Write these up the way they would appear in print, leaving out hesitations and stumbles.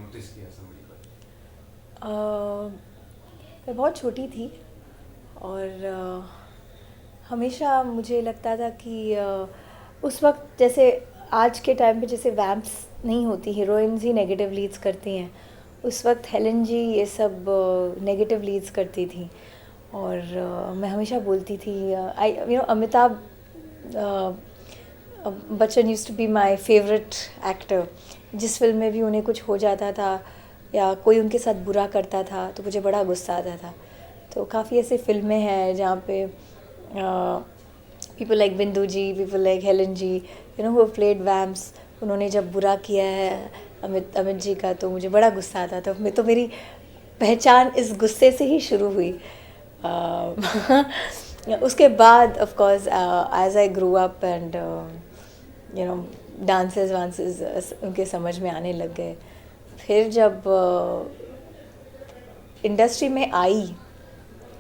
Notice किया somebody को? मैं बहुत छोटी थी और हमेशा मुझे लगता था कि उस वक्त जैसे आज के टाइम पे जैसे वैम्प्स नहीं होती, हीरोइंस ही नेगेटिव लीड्स करती हैं, उस वक्त हेलन जी ये सब नेगेटिव लीड्स करती थी। और मैं हमेशा बोलती थी I Amitabh Bachchan used to be my favourite actor. जिस फिल्म में भी उन्हें कुछ हो जाता था या कोई उनके साथ बुरा करता था तो मुझे बड़ा गुस्सा आता था। तो काफ़ी ऐसे फिल्में हैं जहाँ पे people like Bindu ji, people like Helen ji, who played vamps, उन्होंने जब बुरा किया है अमित अमित जी का तो मुझे बड़ा गुस्सा आता था। तो मेरी पहचान इस गुस्से से ही शुरू हुई। उसके बाद of course as I grow up and dances वांसेस उनके समझ में आने लग गए। फिर जब इंडस्ट्री में आई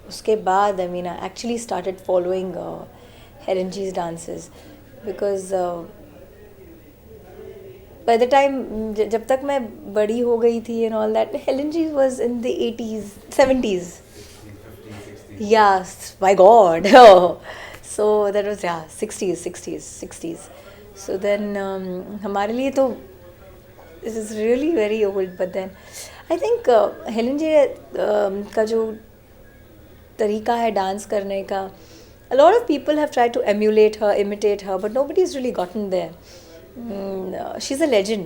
उसके बाद I actually started following Helen जीज dances because by the time जब तक मैं बड़ी हो गई थी and all that, Helen ji was in the 80s 70s. 60s, 50s, 60s. Yes, my God. Oh. So that was, yeah, 60s, 60s, 60s. So then हमारे लिए तो this is really very old, but then I think Helen ji का जो तरीका है dance करने का, a lot of people have tried to emulate her, imitate her, but nobody's really gotten there. She's a legend.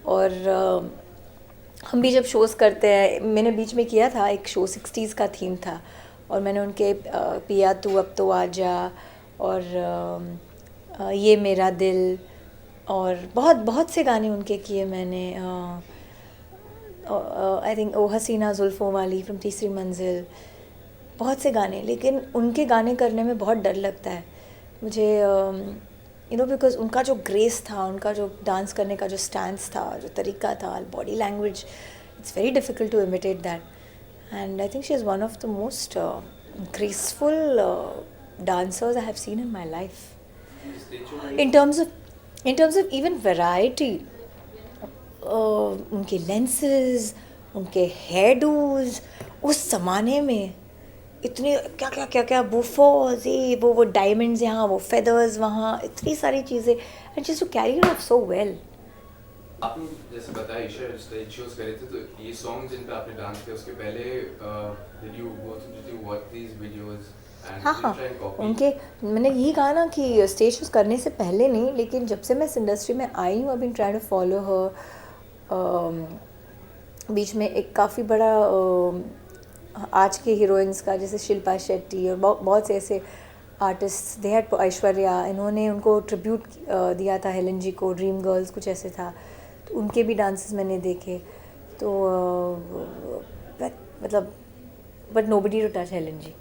और हम भी जब शोज़ करते हैं, मैंने बीच में किया था एक शो 60s का थीम था और मैंने उनके पिया तू अब तो आजा और ये मेरा दिल और बहुत बहुत से गाने उनके किए मैंने। आई थिंक ओ हसीना जुल्फ़ों वाली, फ्रॉम तीसरी मंजिल, बहुत से गाने। लेकिन उनके गाने करने में बहुत डर लगता है मुझे, बिकॉज उनका जो ग्रेस था, उनका जो डांस करने का जो स्टैंस था, जो तरीका था, body language, it's very difficult to imitate that. And I think she is one of the most graceful dancers I have seen in my life. In terms of even variety, उनके lenses, उनके hair dos, उस ज़माने में इतने क्या क्या क्या क्या बुफोज, ये वो डायमंड्स यहाँ, वो फेदर्स वहाँ, इतनी सारी चीज़ें, and just to carry it off so well. आपने जैसे बताया ईशा स्टेज शोज करे थे, तो ये सॉन्ग जिन पे आपने डांस किया उसके पहले did you go through, did you watch these videos and हाँ डिड यू हाँ, ट्राई एंड कॉपी? उनके मैंने यही कहा ना कि स्टेज शोज करने से पहले नहीं, लेकिन जब से मैं इस इंडस्ट्री में आई हूँ, I been trying to follow her. बीच में एक काफ़ी बड़ा आज के हीरोइंस का, जैसे शिल्पा शेट्टी और बहुत से ऐसे आर्टिस्ट, दे हैड ऐश्वर्या, इन्होंने उनको ट्रिब्यूट दिया था हेलन जी को, ड्रीम गर्ल्स कुछ ऐसे था, तो उनके भी डांसेस मैंने देखे। तो मतलब but nobody to touch Helen ji.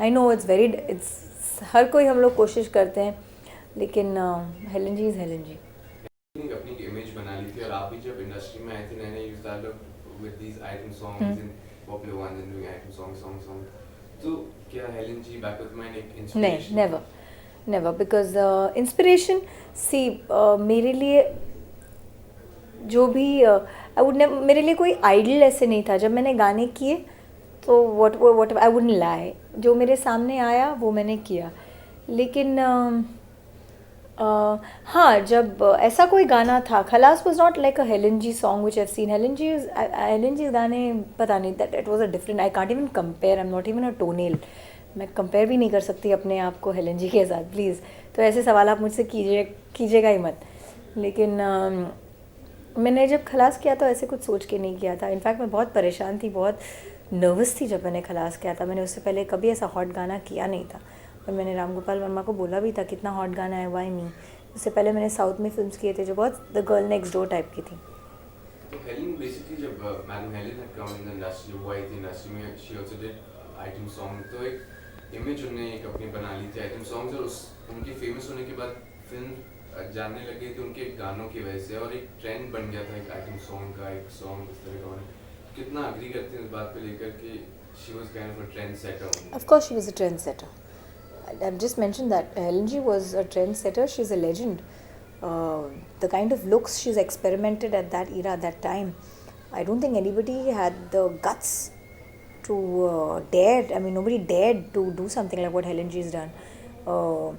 I know it's हर कोई, हम लोग कोशिश करते हैं, लेकिन Helen ji is Helen ji. अपनी इमेज बना ली थी, और आप भी जब इंडस्ट्री में आए थे नए नए, you started with these item songs and popular ones and doing item song, तो क्या Helen ji back of mind एक इंस्पिरेशन? नहीं, नेवर बिकॉज इंस्पिरेशन, सी मेरे लिए जो भी आई वुड नेवर, मेरे लिए कोई आइडल ऐसे नहीं था। जब मैंने गाने किए तो व्हाट आई वुडंट लाई, जो मेरे सामने आया वो मैंने किया। लेकिन हाँ, जब ऐसा कोई गाना था, खलास was not like a Helen ji song which I have seen. Helen ji गाने पता नहीं, that it was a different, I can't even compare, I am not even a toenail, मैं कंपेयर भी नहीं कर सकती अपने आप को हेलन जी के साथ, प्लीज़। तो ऐसे सवाल आप मुझसे कीजिएगा ही मत। लेकिन मैंने जब खलास किया तो ऐसे कुछ सोच के नहीं किया था। इनफैक्ट मैं बहुत परेशान थी, बहुत नर्वस थी जब मैंने खलास किया था। मैंने उससे पहले कभी ऐसा हॉट गाना किया नहीं था, और मैंने राम गोपाल वर्मा को बोला भी था कितना हॉट गाना है, वाई मी। उससे पहले मैंने साउथ में फिल्म्स किए थे जो बहुत the girl next door type की थी। तो हेलन बेसिकली, जब madam Helen had come in the industry, वो आई थी इंडस्ट्री में, she also did item song, तो एक इमेज उन्होंने एक अपनी बना ली थी आइटम सॉन्ग्स, और उस उनके फेमस होने के बाद फिल्म जानने लगे थे उनके गानों की वजह से, और एक ट्रेंड बन गया था एक आइटम सॉन्ग का, एक सॉन्ग इस तरह का होना। कितना अग्री करते हैं इस बात पे लेकर कि she was kind of a trend setter? Of course she was a trendsetter. I've just mentioned that Helen G was a trendsetter. She's a legend. The kind of looks she's experimented at that era, that time, I don't think anybody had the guts to dare. I mean, nobody dared to do something like what Helen G's done. Uh,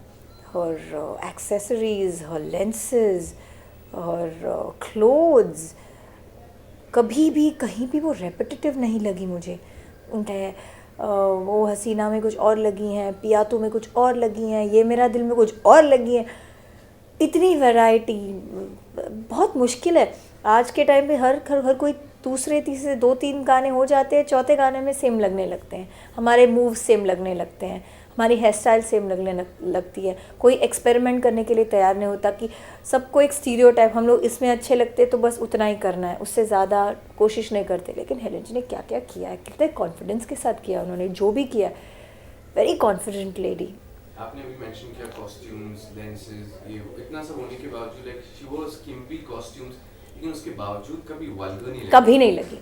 her accessories, her lenses, her clothes, कभी भी कहीं भी वो repetitive नहीं लगी मुझे. उनके वो हसीना में कुछ और लगी हैं, पियातू में कुछ और लगी हैं, ये मेरा दिल में कुछ और लगी हैं. इतनी वैरायटी बहुत मुश्किल है आज के टाइम पे. हर कोई दूसरे तीसरे 2-3 गाने हो जाते हैं, चौथे गाने में सेम लगने लगते हैं. हमारे मूव सेम लगने लगते हैं, हमारी हेयर स्टाइल सेम लगने लगती है. कोई एक्सपेरिमेंट करने के लिए तैयार नहीं होता कि सबको एक स्टीरियोटाइप, हम लोग इसमें अच्छे लगते तो बस उतना ही करना है, उससे ज़्यादा कोशिश नहीं करते. लेकिन हेलन जी ने क्या क्या किया है, कितने कॉन्फिडेंस के साथ किया उन्होंने, जो भी किया. Very confident lady. आपने अभी मेंशन किया कॉस्ट्यूम्स, लेंसेज, ये इतना सब होने के बावजूद लाइक शी वाज स्किम्पी कॉस्ट्यूम्स, लेकिन उसके बावजूद कभी वल्गर नहीं लगी. कभी नहीं लगी,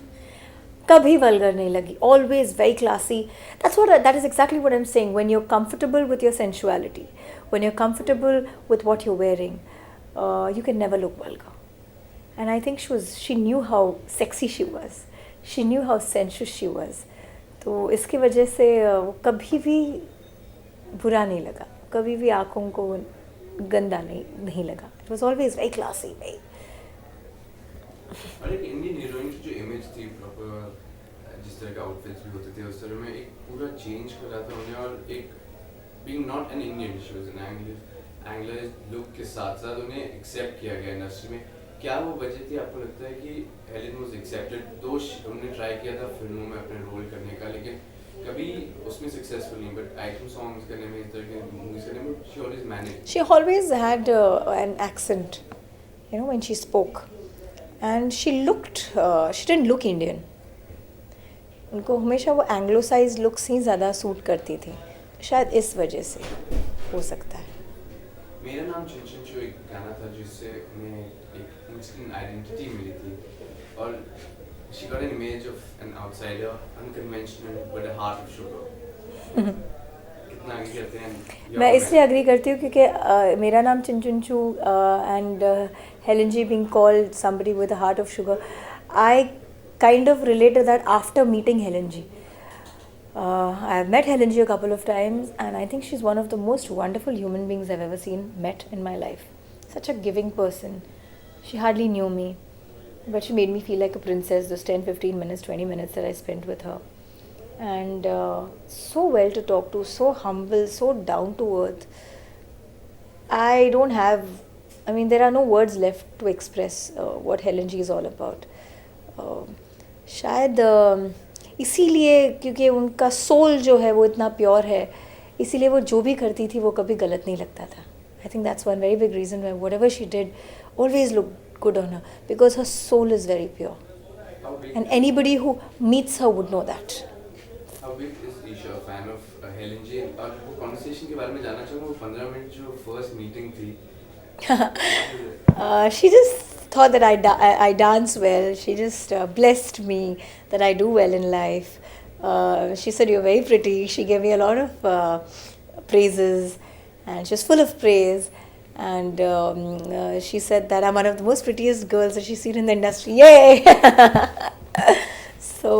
कभी वल्गर नहीं लगी. Always very classy. That is exactly what I am saying. When you are comfortable with your sensuality, when you are comfortable with what you are wearing, you can never look vulgar. And I think she knew how sexy she was. She knew how sensuous she was. तो इसकी वजह से वो कभी भी बुरा नहीं लगा, कभी भी आँखों को गंदा नहीं लगा. It was always very classy, very. और एक इंडियन हीरोइन की जो इमेज थी प्रॉपर, जिस तरह के आउटफिट्स भी होते थे उस तरह में एक पूरा चेंज करा था उन्हें. और एक being not an Indian, she was an English look के साथ साथ उन्हें एक्सेप्ट किया गया इंडस्ट्री में. क्या वो वजह थी आपको लगता है कि हेलन वाज एक्सेप्टेड? दो उन्होंने ट्राई किया था फिल्मों में अपने रोल करने का, लेकिन कभी उसमें सक्सेसफुल नहीं. बट आइटम सॉन्ग्स करने में, इस तरह के मूवीज करने में she always manage. She always had an accent, you know, when she spoke. And she didn't look Indian. उनको हमेशा वो एंग्लोसाइज लुक्स ही ज़्यादा सूट करती थी. शायद इस वजह से हो सकता है. मेरा नाम चिंचन जो एक गाना था जिससे उन्हें एक मुस्लिम आइडेंटिटी मिली थी. और she got an image of an outsider, unconventional but a heart of sugar. कितना आगे करते हैं. मैं इसलिए अग्री करती हूँ क्योंकि मेरा नाम Chinchunchu and Helen ji being called somebody with a heart of sugar, I kind of related that after meeting Helen G. I have met Helen G a couple of times and I think she's one of the most wonderful human beings I've ever met in my life. Such a giving person. She hardly knew me, but she made me feel like a princess those 10-15 minutes, 20 minutes that I spent with her. And so well to talk to, so humble, so down to earth. There are no words left to express what Helen G is all about. शायद इसीलिए, क्योंकि उनका soul जो है वो इतना pure है, इसीलिए वो जो भी करती थी वो कभी गलत नहीं लगता था. I think that's one very big reason why whatever she did always looked good on her, because her soul is very pure. And anybody who meets her would know that. How big is Isha a fan of Helen G? और वो conversation के बारे में जानना चाहूँगा. वो 15 minute जो first meeting थी. She just thought that I dance well. She just blessed me that I do well in life. She said, "You're very pretty." She gave me a lot of praises, and she was full of praise. And she said that I'm one of the most prettiest girls that she's seen in the industry. Yay! So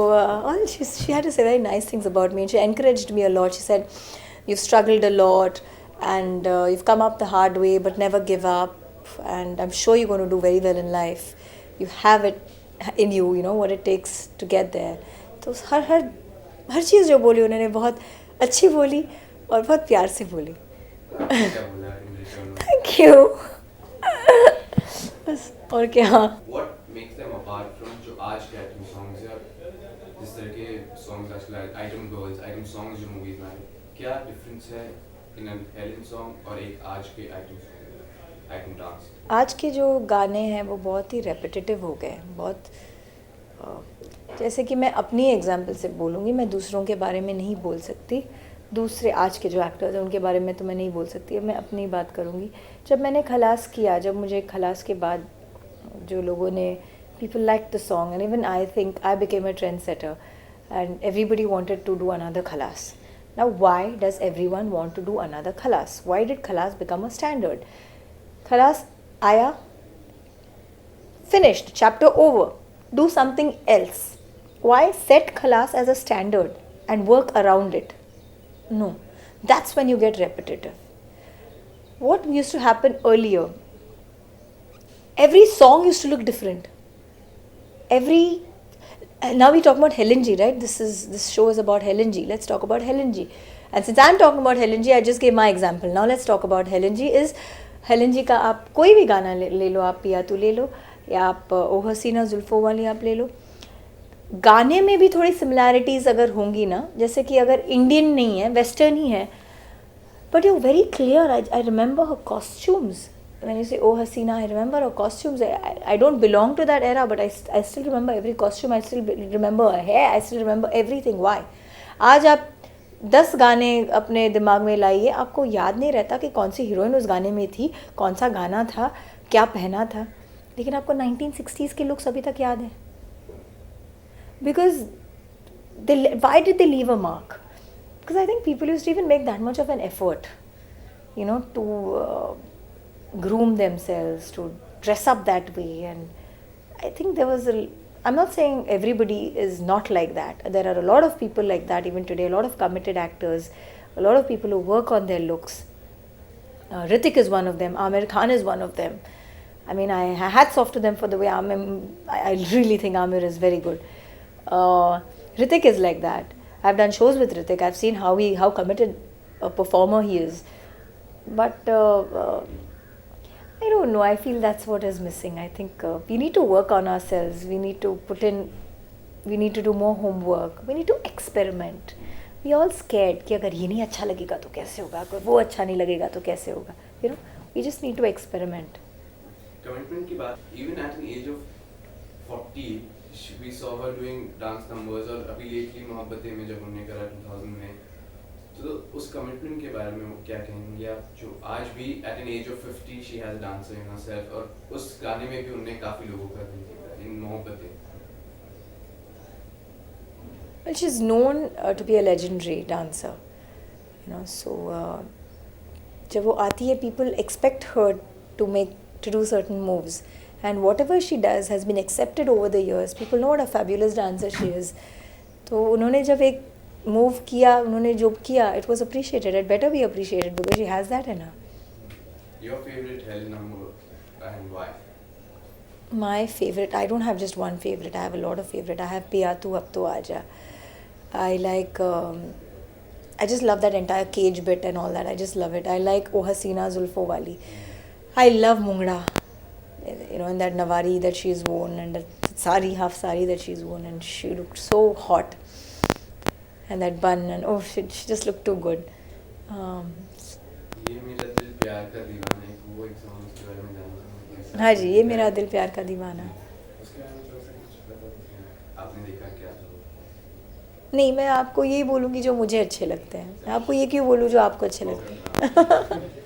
she had to say very nice things about me, and she encouraged me a lot. She said, "You've struggled a lot, and you've come up the hard way, but never give up. And I'm sure you're going to do very well in life. You have it in you, you know what it takes to get there." तो हर चीज़ जो बोली उन्होंने बहुत अच्छी बोली और बहुत प्यार से बोली. Thank you. बस और क्या. What makes them apart from जो आज के आइटम सॉन्ग्स या जिस तरह के सॉन्ग्स आजकल आइटम गर्ल्स, आइटम सॉन्ग्स जो मूवीज में आए, क्या डिफरेंस है इन एन हेलन सॉन्ग और एक आज के आइटम सॉन्ग, आइटम डांस? आज के जो गाने हैं वो बहुत ही रेपिटेटिव हो गए. बहुत जैसे कि मैं अपनी एग्जांपल से बोलूँगी, मैं दूसरों के बारे में नहीं बोल सकती. दूसरे आज के जो एक्टर्स हैं उनके बारे में तो मैं नहीं बोल सकती. मैं अपनी बात करूँगी. जब मैंने खलास किया, जब मुझे खलास के बाद जो लोगों ने people liked the song, and even I think I became a trendsetter, and everybody wanted to do another Khalas. Now why does everyone want to do another Khalas? Why did Khalas become a standard? Khalas आया, finished, chapter over. do something else. Why set Khalas as a standard and work around it? No, that's when you get repetitive. What used to happen earlier? Every song used to look different. Every Now we talk about Helen G, right? This show is about Helen G. Let's talk about Helen G. And since I'm talking about Helen G, I just gave my example. Now let's talk about Helen G. Is Helen G का आप कोई भी गाना ले लो, आप पिया तू ले लो, या आप ओ हसीना जुल्फों वाली आप ले लो. गाने में भी थोड़ी सिमिलैरिटीज़ अगर होंगी ना, जैसे कि अगर इंडियन नहीं है, वेस्टर्न ही है, but you very clear. I remember her costumes. When you say Oh Hasina, I remember her costumes. I don't belong to that era, but I still remember every costume. I still remember her hair. I still remember everything. Why? आज आप 10 गाने अपने दिमाग में लाइए, आपको याद नहीं रहता कि कौन सी हीरोइन उस गाने में थी, कौन सा गाना था, क्या पहना था, लेकिन आपको 1960s के लुक्स अभी तक याद है. Because why did they leave a mark? Because I think people used to even make that much of an effort, to groom themselves, to dress up that way. And I think there was I'm not saying everybody is not like that. There are a lot of people like that even today, a lot of committed actors, a lot of people who work on their looks. Hrithik is one of them, Aamir Khan is one of them. I mean, I hats off to them for the way I really think Aamir is very good. Hrithik is like that. I've done shows with Hrithik. I've seen how committed a performer he is. But I don't know. I feel that's what is missing. I think we need to work on ourselves. We need to do more homework. We need to experiment. We all scared कि अगर ये नहीं अच्छा लगेगा तो कैसे होगा, अगर वो अच्छा नहीं लगेगा तो कैसे होगा. We just need to experiment. Commitment की बात, even at an age of 40, we saw her doing dance numbers. और अभी lately मोहब्बतें में जब हमने करा 2000 में, तो उस कमिटमेंट के बारे में क्या कहेंगे आप, जो आज भी at an age of 50 she has a dancer in herself, और उस गाने में भी उन्होंने काफी लोगों का दिल जीता इन Mohabbatein. Well, she's known to be a legendary dancer, so जब वो आती है, people expect her to do certain moves, and whatever she does has been accepted over the years. People know what a fabulous dancer she is. तो उन्होंने जब एक move किया, उन्होंने जो किया, it was appreciated. It better be appreciated because she has that in her. Your favorite Helen number and why? My favorite, I don't have just one favorite. I have a lot of favorite. I have Piya Tu Ab To Aaja. I like, I just love that entire cage bit and all that. I just love it. I like Oh Hasina Zulfo Wali. I love Mungra, and that Nawari that she's worn, and that sari, half sari that she's worn, and she looked so hot. And that bun, and she just looked too good. ये मेरा दिल प्यार का दीवाना है, वो एक song उसके बारे में जानना चाहूँगा. हाँ जी, ये मेरा दिल प्यार का दीवाना. उसके बारे में थोड़ा सा कुछ बता दीजिए. आपने देखा क्या था? नहीं, मैं आपको यही बोलूँगी जो मुझे अच्छे लगते हैं. मैं आपको ये क्यों बोलूँ जो आपको अच्छे लगते हैं.